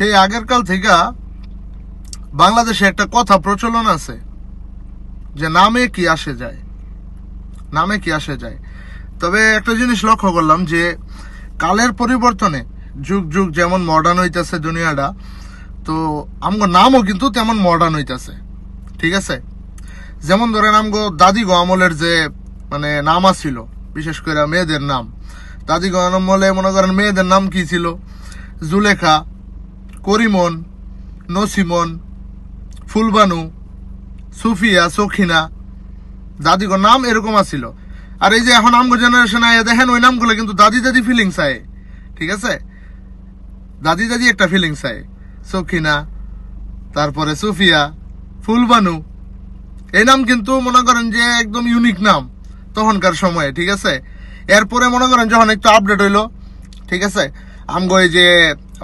সেই আগের কাল থেকে বাংলাদেশে একটা কথা প্রচলন আছে যে নামে কি আসে যায়, নামে কি আসে যায়। তবে একটা জিনিস লক্ষ্য করলাম যে কালের পরিবর্তনে যুগ যুগ যেমন মডার্ন হইতেছে দুনিয়াটা, তো আমগো নামও কিন্তু তেমন মডার্ন হইতেছে। ঠিক আছে, যেমন ধরেন আমগো দাদিগো আমলের যে মানে নাম আছিল, বিশেষ করে মেয়েদের নাম, দাদিগো আমলে মনে করেন মেয়েদের নাম কি ছিল? জুলেখা, করিমন, নসিমন, ফুলবানু, সুফিয়া, সখিনা, দাদিগো নাম এরকম আছিল। আর এই যে এখন আমগো জেনারেশন আয় দেখেন ওই নামগুলো কিন্তু দাদি দাদি ফিলিংস আয়। ঠিক আছে, দাদি দাদি একটা ফিলিংস আয়, সখিনা, তারপরে সুফিয়া, ফুলবানু, এই নাম কিন্তু মনে করেন যে একদম ইউনিক নাম তখনকার সময়ে। ঠিক আছে, এরপরে মনে করেন যখন একটু আপডেট হইলো, ঠিক আছে, আমগো এই যে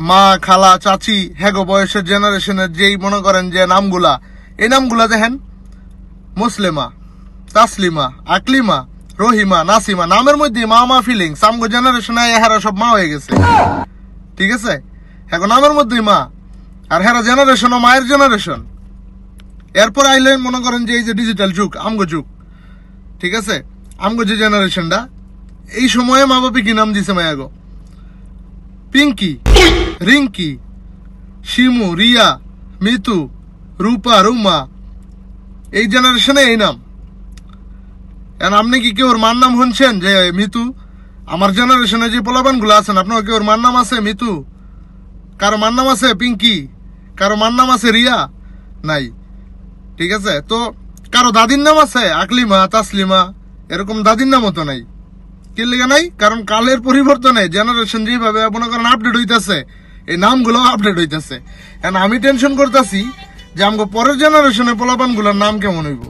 মা, খালা, চাচি, হ্যাগো বয়সের জেনারেশনের যেই মনে করেন যে নামগুলা, এই নামগুলা দেখেন মুসলিমা, তাসলিমা, আকলিমা, রহিমা, নাসিমা, নামের মধ্যে মা মা ফিলিংস। আমগো জেনারেশনে হেরা সব মা হয়ে গেছে। ঠিক আছে, এখন নামের মধ্যেই মা, আর হেরা জেনারেশন ও মায়ের জেনারেশন। এরপর আইলে মনে করেন যে এই যে ডিজিটাল যুগ, আমগো যুগ। ঠিক আছে, আমগো যে জেনারেশনটা, এই সময়ে মা বাপি কি নাম দিছে মায়াগো? পিঙ্কি, রিঙ্কি, শিমু, রিয়া, মিতু, রূপা, রুমা, এই জেনারেশনে এই নাম। আপনি কি কেউ ওর মার নাম শুনছেন যে মিতু? আমার জেনারেশনে যে পোলাপান গুলো আছেন, আপনার কি ওর মার নাম আছে মিতু? কারো মার নাম আছে পিঙ্কি? কারো মার নাম আছে রিয়া? নাই। ঠিক আছে, তো কারো দাদির নাম আছে আকলিমা, তাসলিমা, এরকম দাদির নামও তো নাই। কি লেগে নাই? কারণ কালের পরিবর্তনে জেনারেশন যেভাবে মনে করেন আপডেট হইতেছে, এই নামগুলো আপডেট হইতেছে। আমি টেনশন করতেছি যে আমাকে পরের জেনারেশনের পোলাপান গুলোর নাম কেমন হইব।